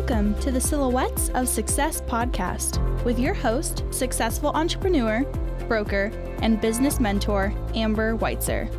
Welcome to the Silhouettes of Success podcast with your host, successful entrepreneur, broker, and business mentor, Amber Weitzer.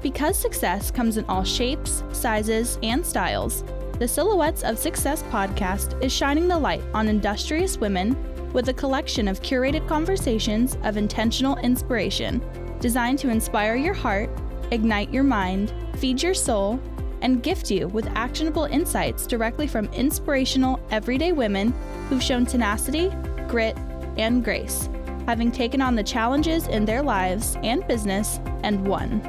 Because success comes in all shapes, sizes, and styles, the Silhouettes of Success podcast is shining the light on industrious women with a collection of curated conversations of intentional inspiration designed to inspire your heart, ignite your mind, feed your soul, and gift you with actionable insights directly from inspirational, everyday women who've shown tenacity, grit, and grace, having taken on the challenges in their lives and business and won.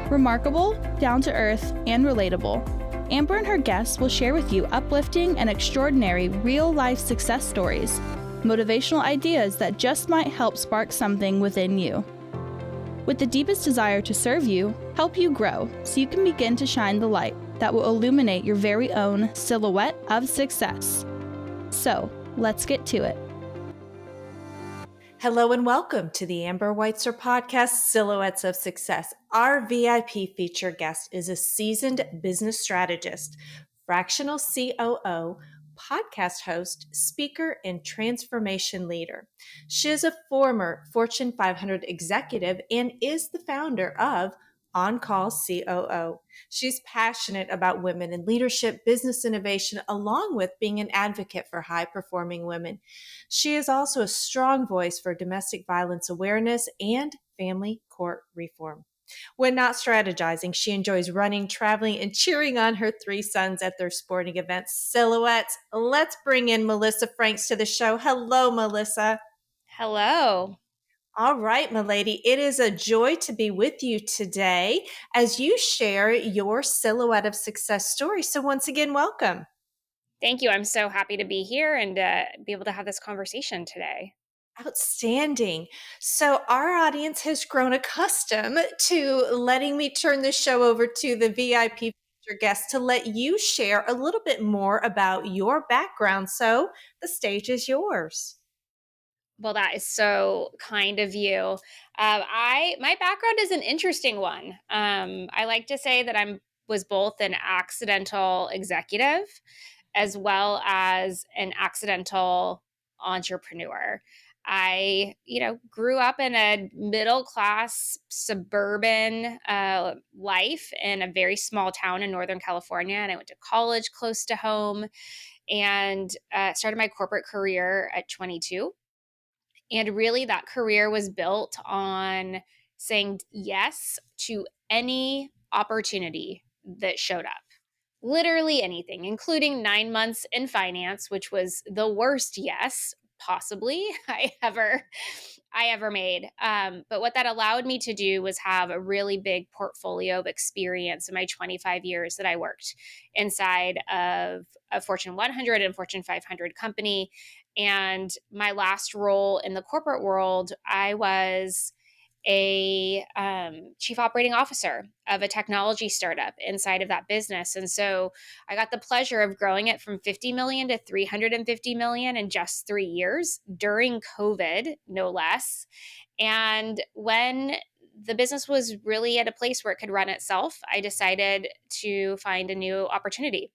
Remarkable, down-to-earth, and relatable, Amber and her guests will share with you uplifting and extraordinary real-life success stories, motivational ideas that just might help spark something within you. With the deepest desire to serve you, help you grow so you can begin to shine the light that will illuminate your very own silhouette of success. So, let's get to it. Hello and welcome to the Amber Weitzer podcast, Silhouettes of Success. Our VIP feature guest is a seasoned business strategist, fractional COO, podcast host, speaker, and transformation leader. She is a former Fortune 500 executive and is the founder of On Call COO. She's passionate about women in leadership, business innovation, along with being an advocate for high-performing women. She is also a strong voice for domestic violence awareness and family court reform. When not strategizing, she enjoys running, traveling, and cheering on her three sons at their sporting events. Silhouettes, let's bring in Melissa Franks to the show. Hello, Melissa. Hello. All right, my lady, it is a joy to be with you today as you share your Silhouette of Success story. So once again, welcome. Thank you. I'm so happy to be here and be able to have this conversation today. Outstanding. So our audience has grown accustomed to letting me turn the show over to the VIP feature guest to let you share a little bit more about your background. So the stage is yours. Well, that is so kind of you. My background is an interesting one. I like to say that was both an accidental executive as well as an accidental entrepreneur. I, grew up in a middle-class suburban life in a very small town in Northern California, and I went to college close to home and started my corporate career at 22. And really, that career was built on saying yes to any opportunity that showed up. Literally anything, including 9 months in finance, which was the worst yes possibly I ever made. But what that allowed me to do was have a really big portfolio of experience in my 25 years that I worked inside of a Fortune 100 and Fortune 500 company. And my last role in the corporate world, I was a chief operating officer of a technology startup inside of that business. And so I got the pleasure of growing it from 50 million to 350 million in just 3 years during COVID, no less. And when the business was really at a place where it could run itself, I decided to find a new opportunity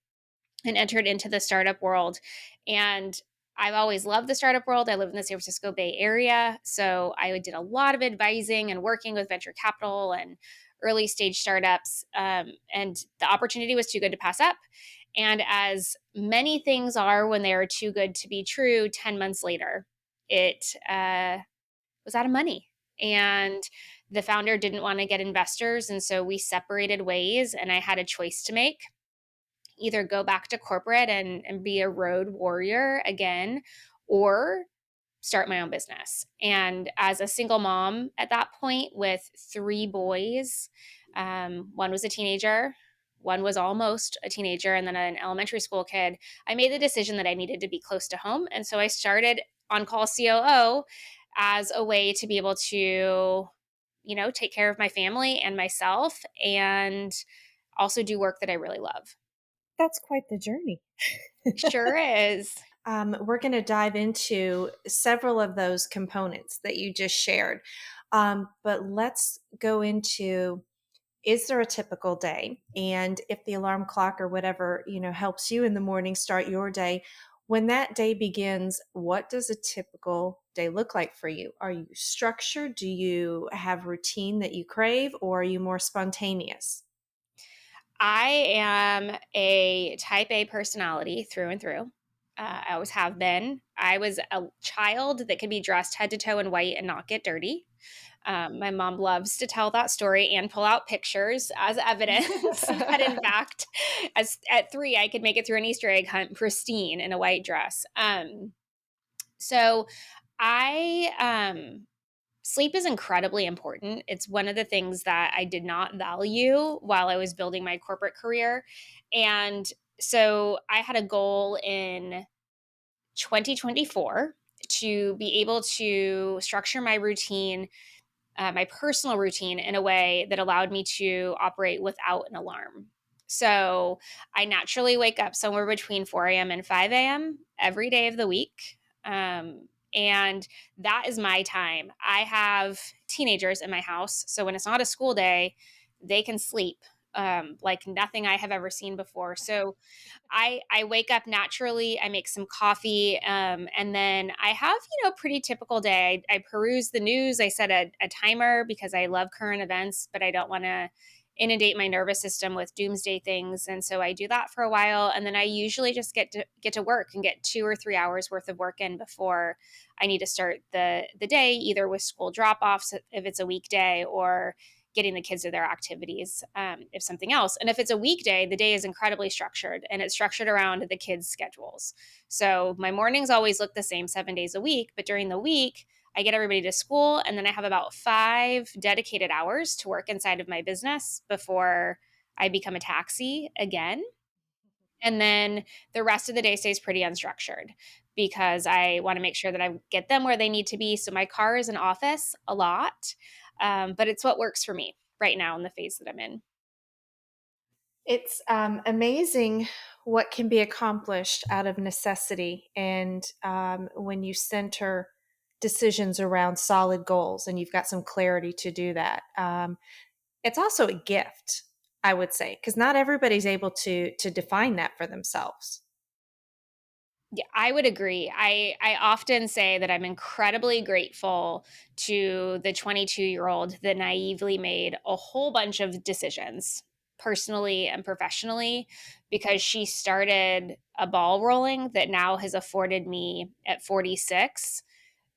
and entered into the startup world. And I've always loved the startup world. I live in the San Francisco Bay Area. So I did a lot of advising and working with venture capital and early stage startups. And the opportunity was too good to pass up. And as many things are when they are too good to be true, 10 months later, it was out of money. And the founder didn't want to get investors. And so we separated ways and I had a choice to make. Either go back to corporate and be a road warrior again, or start my own business. And as a single mom at that point with 3 boys, one was a teenager, one was almost a teenager, and then an elementary school kid, I made the decision that I needed to be close to home. And so I started On Call COO as a way to be able to, take care of my family and myself and also do work that I really love. That's quite the journey. Sure is. We're going to dive into several of those components that you just shared. But let's go into, is there a typical day? And if the alarm clock or whatever, helps you in the morning start your day, when that day begins, what does a typical day look like for you? Are you structured? Do you have routine that you crave, or are you more spontaneous? I am a type A personality through and through. I always have been. I was a child that could be dressed head to toe in white and not get dirty. My mom loves to tell that story and pull out pictures as evidence that, in fact, as at 3, I could make it through an Easter egg hunt pristine in a white dress. So I sleep is incredibly important. It's one of the things that I did not value while I was building my corporate career. And so I had a goal in 2024 to be able to structure my routine, my personal routine, in a way that allowed me to operate without an alarm. So I naturally wake up somewhere between 4 a.m. and 5 a.m. every day of the week. And that is my time. I have teenagers in my house. So when it's not a school day, they can sleep like nothing I have ever seen before. So I wake up naturally. I make some coffee, and then I have pretty typical day. I peruse the news. I set a timer because I love current events, but I don't want to inundate my nervous system with doomsday things. And so I do that for a while, and then I usually just get to work and get 2 or 3 hours worth of work in before I need to start the day, either with school drop offs if it's a weekday, or getting the kids to their activities if something else. And if it's a weekday, the day is incredibly structured, and it's structured around the kids' schedules. So my mornings always look the same 7 days a week, but during the week, I get everybody to school, and then I have about 5 dedicated hours to work inside of my business before I become a taxi again. And then the rest of the day stays pretty unstructured because I want to make sure that I get them where they need to be. So my car is an office a lot, but it's what works for me right now in the phase that I'm in. It's amazing what can be accomplished out of necessity. And when you center decisions around solid goals and you've got some clarity to do that, it's also a gift, I would say, because not everybody's able to define that for themselves. Yeah, I would agree. I often say that I'm incredibly grateful to the 22-year-old that naively made a whole bunch of decisions personally and professionally, because she started a ball rolling that now has afforded me at 46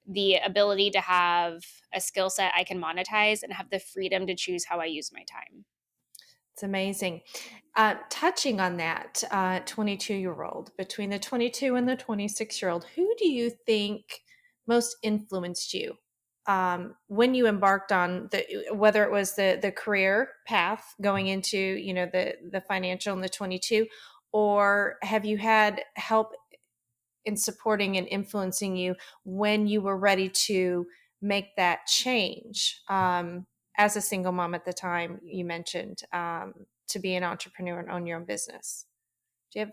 the ability to have a skill set I can monetize and have the freedom to choose how I use my time. It's amazing. Touching on that 22-year-old, between the 22 and the 26-year-old, who do you think most influenced you when you embarked on whether it was the career path going into the financial and the 22, or have you had help in supporting and influencing you when you were ready to make that change? As a single mom at the time, you mentioned to be an entrepreneur and own your own business. Do you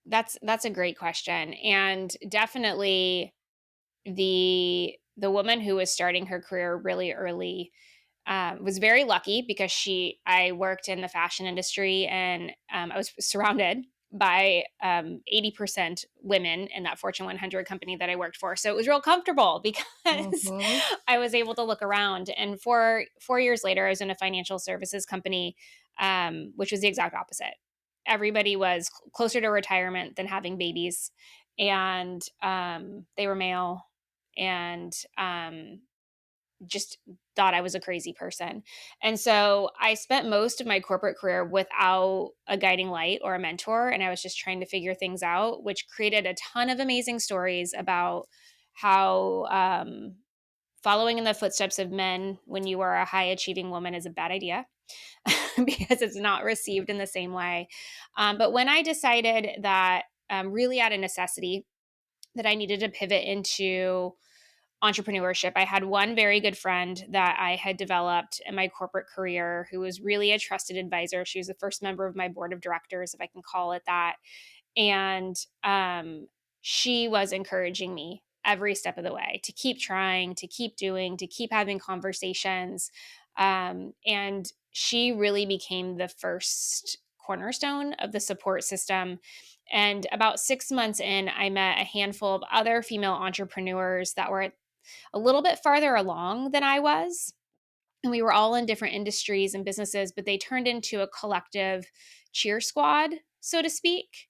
have? That's a great question, and definitely the woman who was starting her career really early was very lucky because I worked in the fashion industry, and I was surrounded by 80% women in that Fortune 100 company that I worked for. So it was real comfortable because Mhm. I was able to look around. And 4 years later, I was in a financial services company, which was the exact opposite. Everybody was closer to retirement than having babies, and they were male, and just thought I was a crazy person. And so I spent most of my corporate career without a guiding light or a mentor. And I was just trying to figure things out, which created a ton of amazing stories about how following in the footsteps of men when you are a high achieving woman is a bad idea because it's not received in the same way. But when I decided that really out of necessity, that I needed to pivot into entrepreneurship. I had one very good friend that I had developed in my corporate career who was really a trusted advisor. She was the first member of my board of directors, if I can call it that. And she was encouraging me every step of the way to keep trying, to keep doing, to keep having conversations. And she really became the first cornerstone of the support system. And about 6 months in, I met a handful of other female entrepreneurs that were a little bit farther along than I was. And we were all in different industries and businesses, but they turned into a collective cheer squad, so to speak,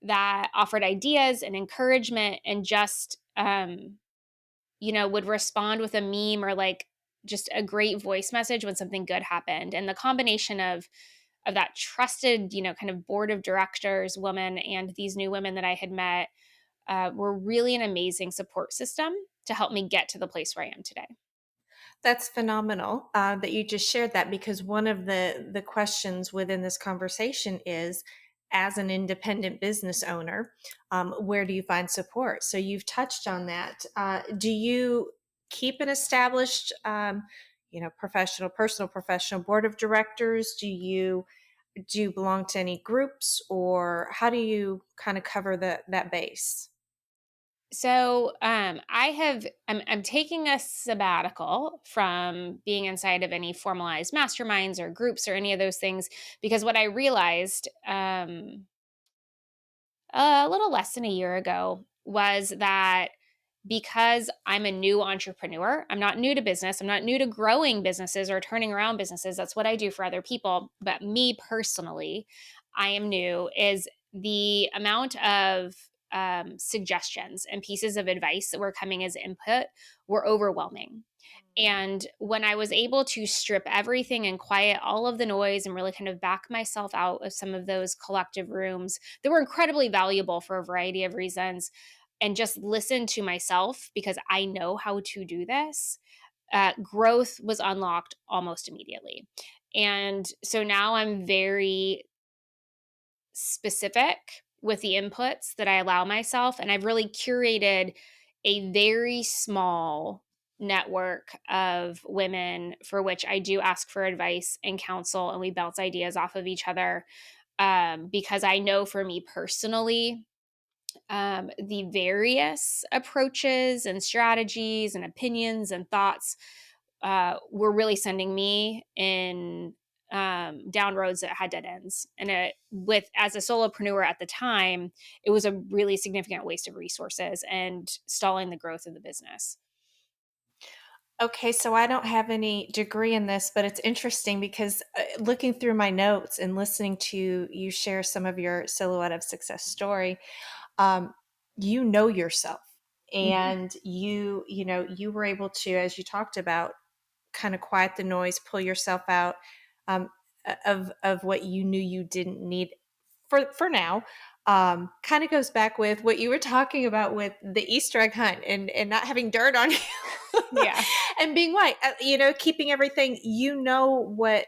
that offered ideas and encouragement and just, would respond with a meme or like just a great voice message when something good happened. And the combination of that trusted, kind of board of directors woman and these new women that I had met were really an amazing support system to help me get to the place where I am today. That's phenomenal that you just shared that, because one of the questions within this conversation is, as an independent business owner, where do you find support? So you've touched on that. Do you keep an established, personal professional board of directors? Do you belong to any groups, or how do you kind of cover that base? So I'm taking a sabbatical from being inside of any formalized masterminds or groups or any of those things, because what I realized a little less than a year ago was that because I'm a new entrepreneur, I'm not new to business, I'm not new to growing businesses or turning around businesses. That's what I do for other people. But me personally, I am new, is the amount of suggestions and pieces of advice that were coming as input were overwhelming. And when I was able to strip everything and quiet all of the noise and really kind of back myself out of some of those collective rooms that were incredibly valuable for a variety of reasons, and just listen to myself because I know how to do this, growth was unlocked almost immediately. And so now I'm very specific with the inputs that I allow myself. And I've really curated a very small network of women for which I do ask for advice and counsel, and we bounce ideas off of each other. Because I know for me personally, the various approaches and strategies and opinions and thoughts were really sending me in down roads that had dead ends. And as a solopreneur at the time, it was a really significant waste of resources and stalling the growth of the business. Okay, so I don't have any degree in this, but it's interesting because looking through my notes and listening to you share some of your Silhouette of Success story, um, you know yourself, Mhm. and you were able to, as you talked about, kind of quiet the noise, pull yourself out um, of what you knew you didn't need for now. Kind of goes back with what you were talking about with the Easter egg hunt and not having dirt on you. Yeah. And being white, keeping everything, what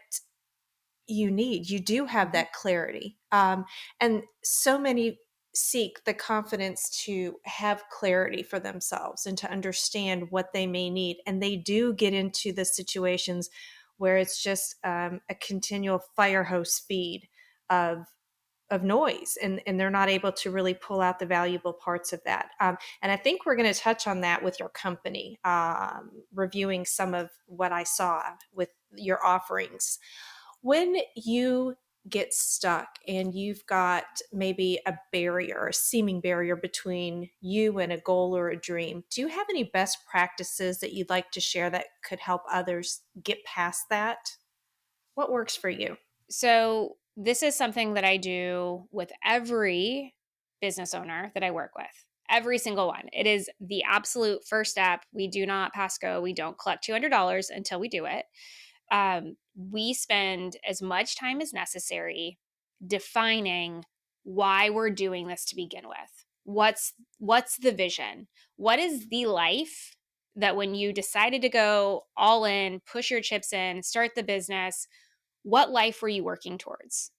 you need. You do have Mhm. that clarity. And so many seek the confidence to have clarity for themselves and to understand what they may need. And they do get into the situations where it's just a continual fire hose feed of noise, and they're not able to really pull out the valuable parts of that. And I think we're going to touch on that with your company, reviewing some of what I saw with your offerings. When you get stuck and you've got maybe a barrier, a seeming barrier between you and a goal or a dream, do you have any best practices that you'd like to share that could help others get past that? What works for you? So this is something that I do with every business owner that I work with. Every single one. It is the absolute first step. We do not pass go. We don't collect $200 until we do it. We spend as much time as necessary defining why we're doing this to begin with. What's the vision? What is the life that when you decided to go all in, push your chips in, start the business, what life were you working towards?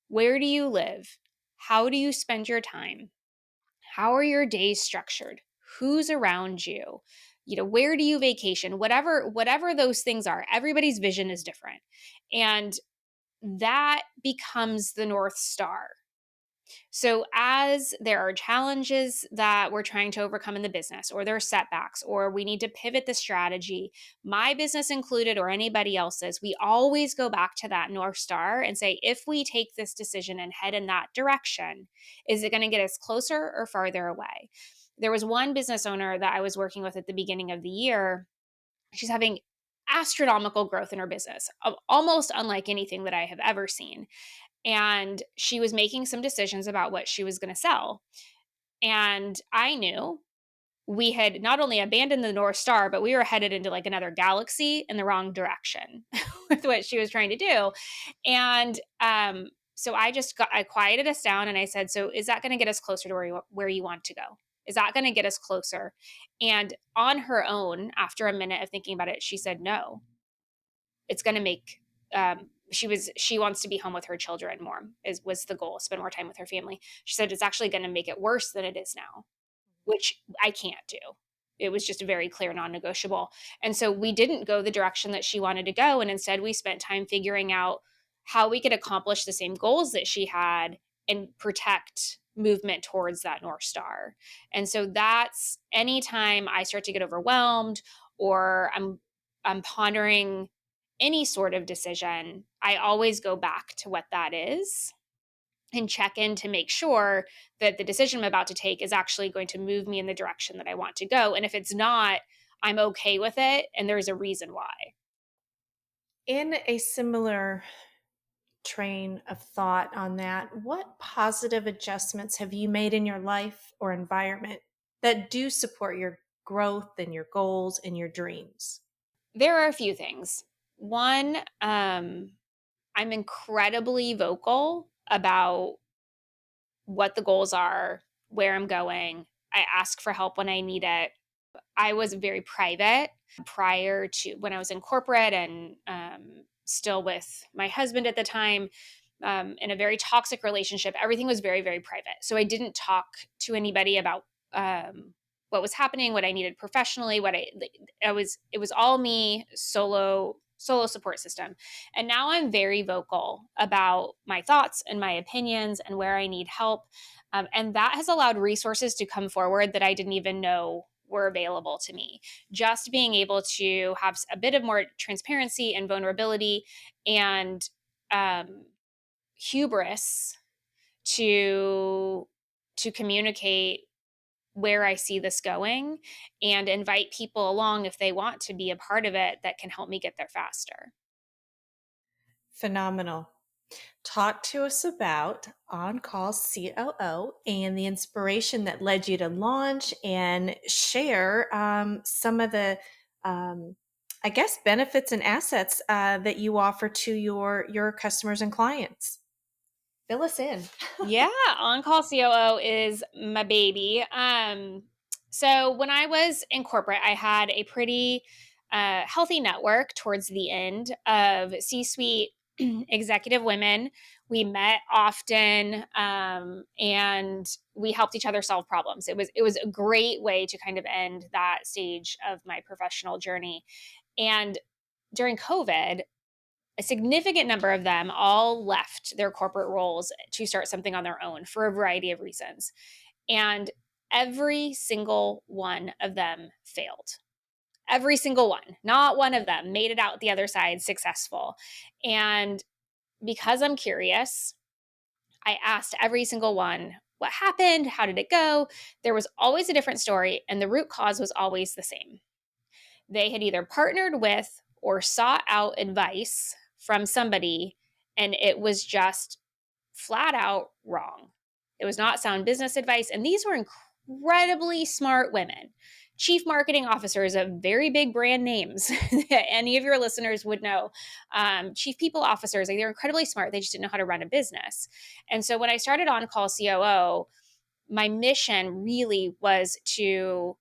Where do you live? How do you spend your time? How are your days structured? Who's around you? Where do you vacation? Whatever those things are, everybody's vision is different. And that becomes the North Star. So as there are challenges that we're trying to overcome in the business, or there are setbacks, or we need to pivot the strategy, my business included or anybody else's, we always go back to that North Star and say, if we take this decision and head in that direction, is it going to get us closer or farther away? There was one business owner that I was working with at the beginning of the year. She's having astronomical growth in her business, almost unlike anything that I have ever seen. And she was making some decisions about what she was going to sell. And I knew we had not only abandoned the North Star, but we were headed into like another galaxy in the wrong direction with what she was trying to do. And so I quieted us down and I said, so is that going to get us closer to where you want to go? Is that going to get us closer? And on her own, after a minute of thinking about it, she said, no, it's going to make, she wants to be home with her children more was the goal, spend more time with her family. She said, it's actually going to make it worse than it is now, which I can't do. It was just a very clear non-negotiable. And so we didn't go the direction that she wanted to go. And instead we spent time figuring out how we could accomplish the same goals that she had and protect movement towards that North Star. And so that's anytime I start to get overwhelmed or I'm pondering any sort of decision, I always go back to what that is and check in to make sure that the decision I'm about to take is actually going to move me in the direction that I want to go. And if it's not, I'm okay with it. And there's a reason why. In a similar train of thought on that, what positive adjustments have you made in your life or environment that do support your growth and your goals and your dreams? There are a few things. One, I'm incredibly vocal about what the goals are, where I'm going. I ask for help when I need it. I was very private prior to when I was in corporate and still with my husband at the time, in a very toxic relationship. Everything was very, very private. So I didn't talk to anybody about what was happening, what I needed professionally, it was all me, solo support system. And now I'm very vocal about my thoughts and my opinions and where I need help. And that has allowed resources to come forward that I didn't even know were available to me. Just being able to have a bit of more transparency and vulnerability and hubris to communicate where I see this going and invite people along if they want to be a part of it that can help me get there faster. Phenomenal. Talk to us about On Call COO and the inspiration that led you to launch, and share some of the, I guess, benefits and assets that you offer to your customers and clients. Fill us in. Yeah, On Call COO is my baby. So when I was in corporate, I had a pretty healthy network towards the end of C-suite executive women. We met often, and we helped each other solve problems. It was a great way to kind of end that stage of my professional journey. And during COVID, a significant number of them all left their corporate roles to start something on their own for a variety of reasons. And every single one of them failed. Every single one. Not one of them made it out the other side successful. And because I'm curious, I asked every single one, what happened? How did it go? There was always a different story, and the root cause was always the same. They had either partnered with or sought out advice from somebody, and it was just flat out wrong. It was not sound business advice. And these were incredibly smart women, chief marketing officers of very big brand names that any of your listeners would know, chief people officers. Like, they're incredibly smart. They just didn't know how to run a business. And so when I started On Call COO, my mission really was to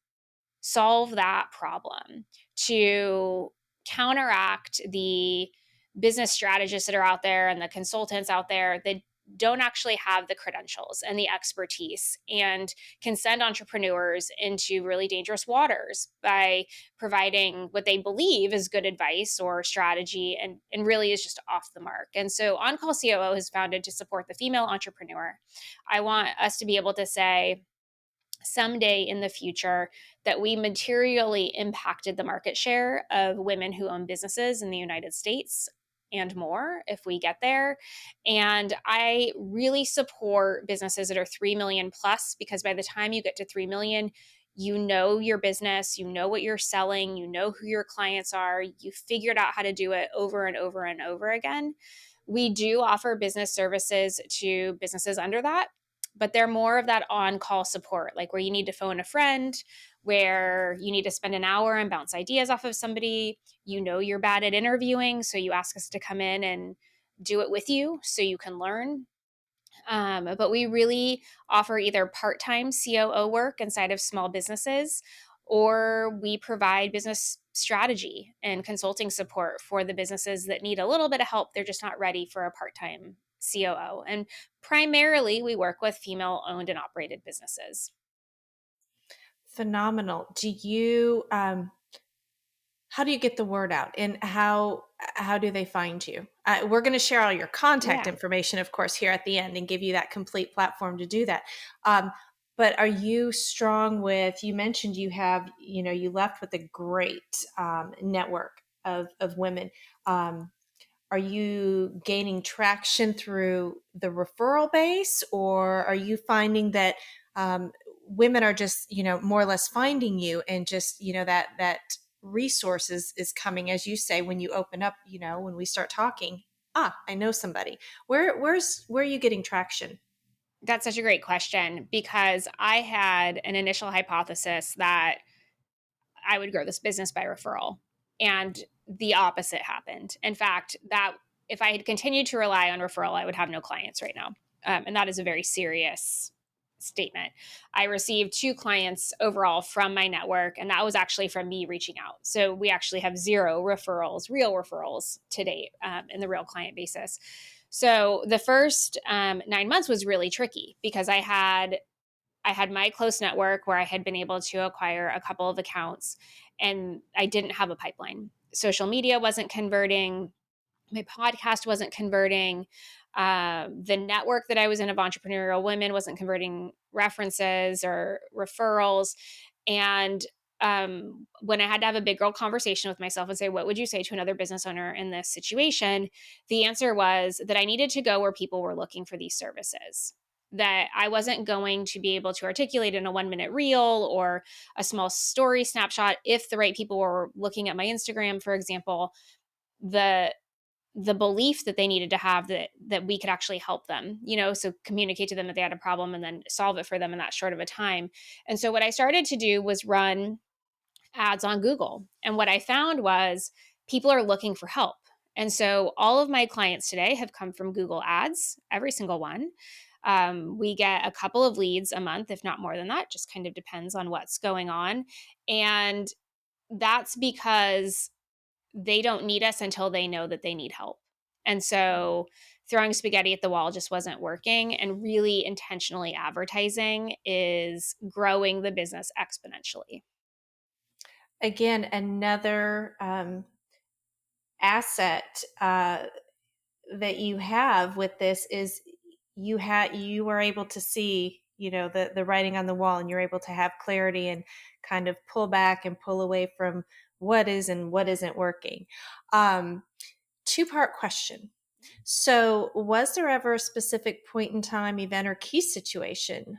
solve that problem, to counteract the business strategists that are out there and the consultants out there that don't actually have the credentials and the expertise and can send entrepreneurs into really dangerous waters by providing what they believe is good advice or strategy and really is just off the mark. And so On-Call COO is founded to support the female entrepreneur. I want us to be able to say, someday in the future, that we materially impacted the market share of women who own businesses in the United States and more if we get there. And I really support businesses that are 3 million plus, because by the time you get to 3 million, you know your business, you know what you're selling, you know who your clients are, you figured out how to do it over and over and over again. We do offer business services to businesses under that, but they're more of that on-call support, like where you need to phone a friend, where you need to spend an hour and bounce ideas off of somebody. You know you're bad at interviewing, so you ask us to come in and do it with you so you can learn. But we really offer either part-time COO work inside of small businesses, or we provide business strategy and consulting support for the businesses that need a little bit of help. They're just not ready for a part-time COO. And primarily, we work with female-owned and operated businesses. Phenomenal. How do you get the word out, and how do they find you? We're going to share all your contact information, of course, here at the end and give you that complete platform to do that. But are you strong with, you mentioned you have, you left with a great network of women. Are you gaining traction through the referral base, or are you finding that women are just, more or less finding you, and just, that resources is coming, as you say, when you open up, when we start talking, I know somebody. Where are you getting traction? That's such a great question, because I had an initial hypothesis that I would grow this business by referral, and the opposite happened. In fact, that if I had continued to rely on referral, I would have no clients right now. And that is a very serious statement. I received 2 clients overall from my network, and that was actually from me reaching out. So we actually have 0 referrals, real referrals to date, in the real client basis. So the first 9 months was really tricky, because I had my close network where I had been able to acquire a couple of accounts, and I didn't have a pipeline. Social media wasn't converting. My podcast wasn't converting. The network that I was in of entrepreneurial women wasn't converting references or referrals. And when I had to have a big girl conversation with myself and say, what would you say to another business owner in this situation? The answer was that I needed to go where people were looking for these services, that I wasn't going to be able to articulate in a 1-minute reel or a small story snapshot. If the right people were looking at my Instagram, for example, the belief that they needed to have that we could actually help them, so communicate to them that they had a problem and then solve it for them in that short of a time. And so what I started to do was run ads on Google. And what I found was people are looking for help. And so all of my clients today have come from Google ads, every single one. We get a couple of leads a month, if not more than that, just kind of depends on what's going on. And that's because they don't need us until they know that they need help. And so throwing spaghetti at the wall just wasn't working. And really intentionally advertising is growing the business exponentially. Again, another asset that you have with this is you are able to see, the writing on the wall, and you're able to have clarity and kind of pull back and pull away from what is and what isn't working. 2-part question. So was there ever a specific point in time, event, or key situation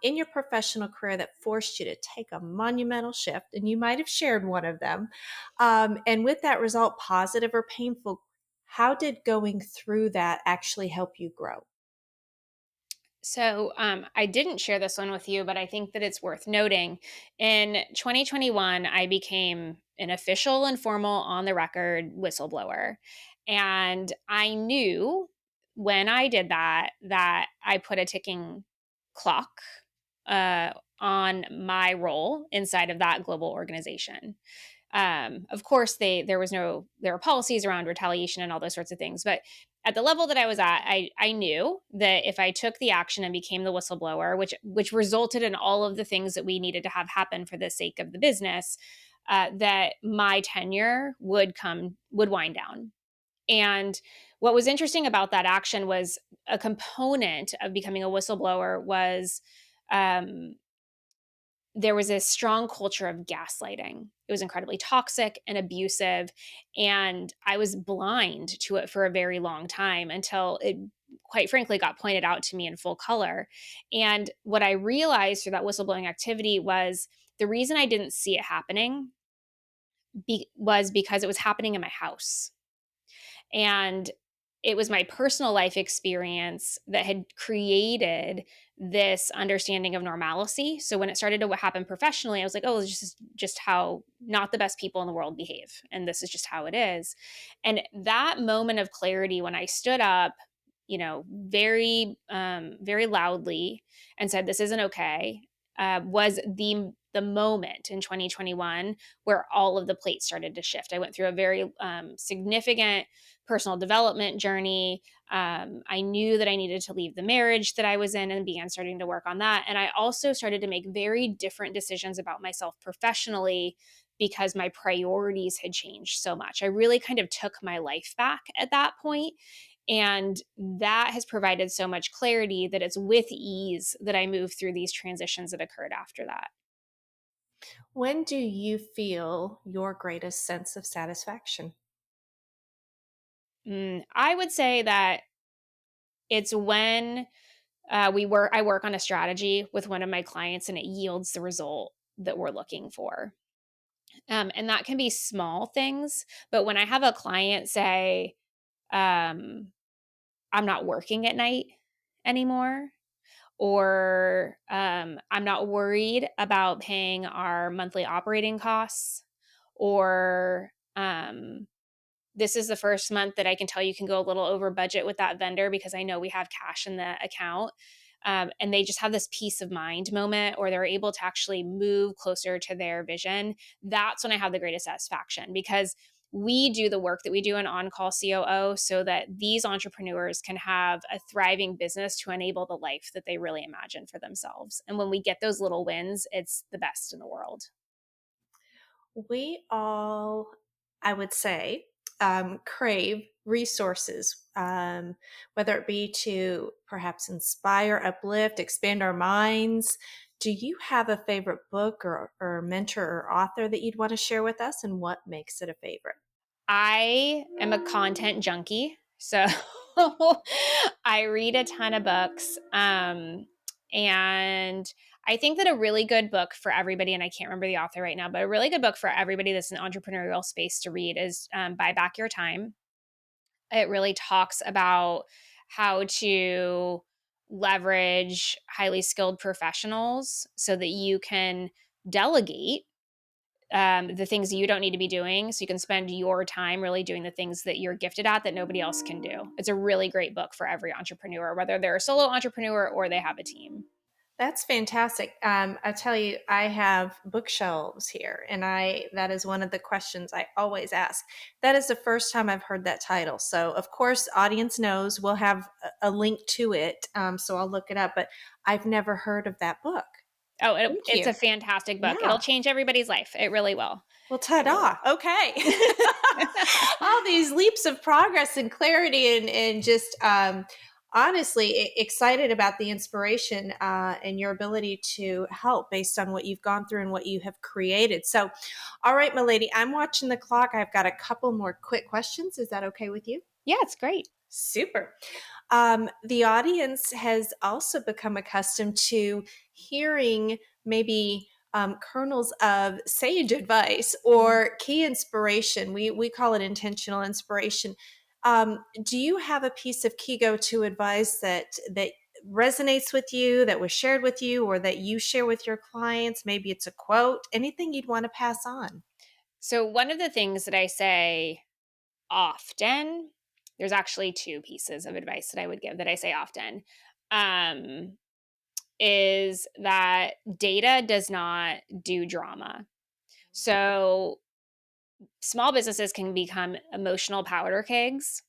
in your professional career that forced you to take a monumental shift? And you might have shared one of them. And with that result, positive or painful, how did going through that actually help you grow? So I didn't share this one with you, but I think that it's worth noting. In 2021, I became an official and formal on the record whistleblower. And I knew when I did that I put a ticking clock on my role inside of that global organization. Of course, there were policies around retaliation and all those sorts of things, but at the level that I was at, I knew that if I took the action and became the whistleblower, which resulted in all of the things that we needed to have happen for the sake of the business, that my tenure would wind down. And what was interesting about that action was a component of becoming a whistleblower was um, there was a strong culture of gaslighting. It was incredibly toxic and abusive. And I was blind to it for a very long time until it, quite frankly, got pointed out to me in full color. And what I realized through that whistleblowing activity was the reason I didn't see it happening was because it was happening in my house. And it was my personal life experience that had created this understanding of normalcy. So when it started to happen professionally, I was like, oh, this is just how not the best people in the world behave. And this is just how it is. And that moment of clarity when I stood up, very loudly and said, this isn't okay, was the moment in 2021 where all of the plates started to shift. I went through a very significant personal development journey. I knew that I needed to leave the marriage that I was in and began starting to work on that. And I also started to make very different decisions about myself professionally because my priorities had changed so much. I really kind of took my life back at that point. And that has provided so much clarity that it's with ease that I move through these transitions that occurred after that. When do you feel your greatest sense of satisfaction? I would say that it's when I work on a strategy with one of my clients and it yields the result that we're looking for. And that can be small things, but when I have a client say, I'm not working at night anymore, or I'm not worried about paying our monthly operating costs, or this is the first month that I can tell you can go a little over budget with that vendor because I know we have cash in the account. And they just have this peace of mind moment, or they're able to actually move closer to their vision. That's when I have the greatest satisfaction, because we do the work that we do in On Call COO so that these entrepreneurs can have a thriving business to enable the life that they really imagine for themselves. And when we get those little wins, it's the best in the world. We all, I would say, crave resources, whether it be to perhaps inspire, uplift, expand our minds. Do you have a favorite book or mentor or author that you'd want to share with us, and what makes it a favorite? I am a content junkie. So I read a ton of books. And I think that a really good book for everybody, and I can't remember the author right now, but a really good book for everybody that's in entrepreneurial space to read is Buy Back Your Time. It really talks about how to leverage highly skilled professionals so that you can delegate the things that you don't need to be doing, so you can spend your time really doing the things that you're gifted at that nobody else can do. It's a really great book for every entrepreneur, whether they're a solo entrepreneur or they have a team. That's fantastic. I tell you, I have bookshelves here, and that is one of the questions I always ask. That is the first time I've heard that title. So, of course, audience knows we'll have a link to it. So I'll look it up, but I've never heard of that book. Oh, Thank it's you. a fantastic book. It'll Yeah. change everybody's life. It really will. Well, It really ta-da. will. Okay. All these leaps of progress and clarity, and just honestly excited about the inspiration and your ability to help based on what you've gone through and what you have created. So, all right, my lady, I'm watching the clock. I've got a couple more quick questions. Is that okay with you? Yeah, it's great. Super. The audience has also become accustomed to hearing maybe kernels of sage advice or key inspiration. We call it intentional inspiration. Do you have a piece of key go-to advice that resonates with you, that was shared with you, or that you share with your clients? Maybe it's a quote, anything you'd want to pass on. So one of the things that I say often, there's actually two pieces of advice that I would give that I say often, is that data does not do drama. So small businesses can become emotional powder kegs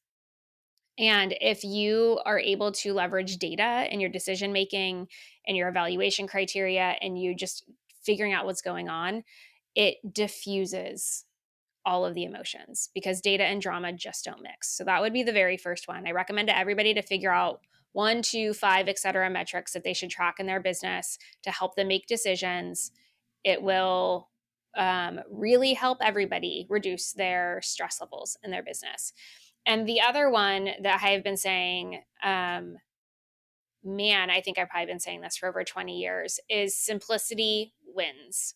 And if you are able to leverage data in your decision making and your evaluation criteria, and you just figuring out what's going on, it diffuses all of the emotions, because data and drama just don't mix. So that would be the very first one. I recommend to everybody to figure out 1, 2, 5, et cetera, metrics that they should track in their business to help them make decisions. It will really help everybody reduce their stress levels in their business. And the other one that I have been saying, I think I've probably been saying this for over 20 years, is simplicity wins.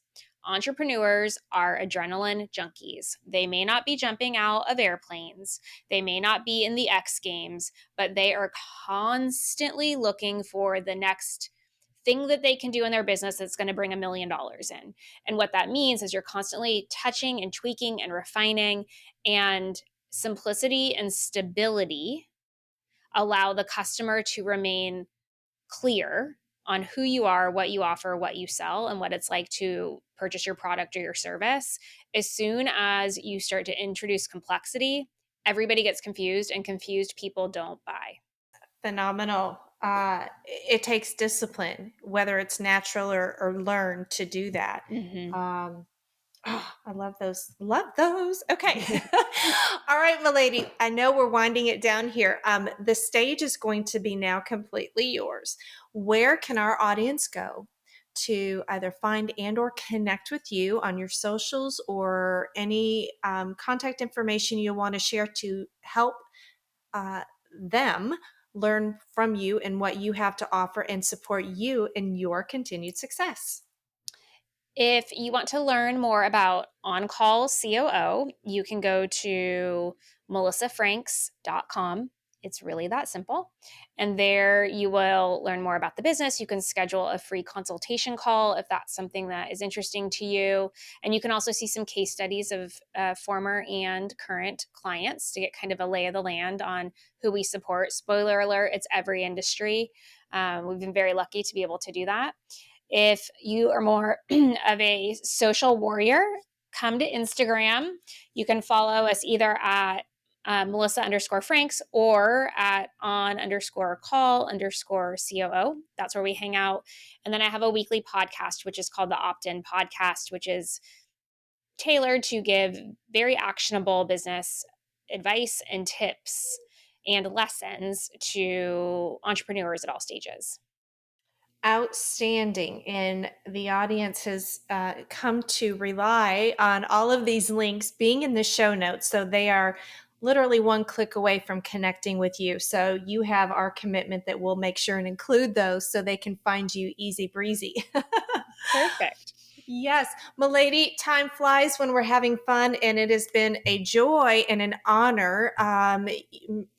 Entrepreneurs are adrenaline junkies. They may not be jumping out of airplanes. They may not be in the X Games, but they are constantly looking for the next thing that they can do in their business that's going to bring $1 million in. And what that means is you're constantly touching and tweaking and refining, and simplicity and stability allow the customer to remain clear on who you are, what you offer, what you sell, and what it's like to purchase your product or your service. As soon as you start to introduce complexity, everybody gets confused, and confused people don't buy. Phenomenal. It takes discipline, whether it's natural or learned, to do that. Mm-hmm. I love those. Love those. Okay. All right, milady. I know we're winding it down here. The stage is going to be now completely yours. Where can our audience go to either find and or connect with you on your socials, or any contact information you want to share to help them learn from you and what you have to offer and support you in your continued success? If you want to learn more about On Call COO, you can go to melissafranks.com. It's really that simple. And there you will learn more about the business. You can schedule a free consultation call if that's something that is interesting to you. And you can also see some case studies of former and current clients to get kind of a lay of the land on who we support. Spoiler alert, it's every industry. We've been very lucky to be able to do that. If you are more of a social warrior, come to Instagram. You can follow us either at Melissa_Franks or at on_call_COO. That's where we hang out. And then I have a weekly podcast, which is called the Opt-in Podcast, which is tailored to give very actionable business advice and tips and lessons to entrepreneurs at all stages. Outstanding. And the audience has come to rely on all of these links being in the show notes. So they are literally one click away from connecting with you. So you have our commitment that we'll make sure and include those so they can find you easy breezy. Perfect. Yes, milady, time flies when we're having fun, and it has been a joy and an honor.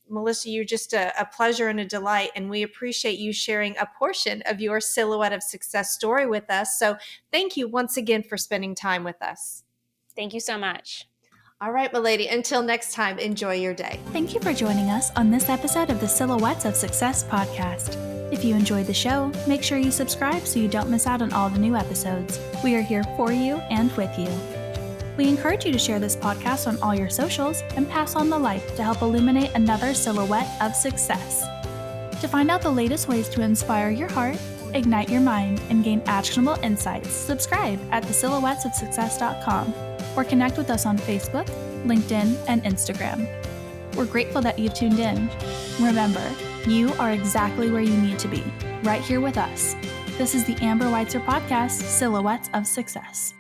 Melissa, you're just a pleasure and a delight, and we appreciate you sharing a portion of your Silhouette of Success story with us. So thank you once again for spending time with us. Thank you so much. All right, milady, until next time, enjoy your day. Thank you for joining us on this episode of the Silhouettes of Success podcast. If you enjoyed the show, make sure you subscribe so you don't miss out on all the new episodes. We are here for you and with you. We encourage you to share this podcast on all your socials and pass on the light to help illuminate another silhouette of success. To find out the latest ways to inspire your heart, ignite your mind, and gain actionable insights, subscribe at thesilhouettesofsuccess.com or connect with us on Facebook, LinkedIn, and Instagram. We're grateful that you've tuned in. Remember, you are exactly where you need to be, right here with us. This is the Amber Weitzer podcast, Silhouettes of Success.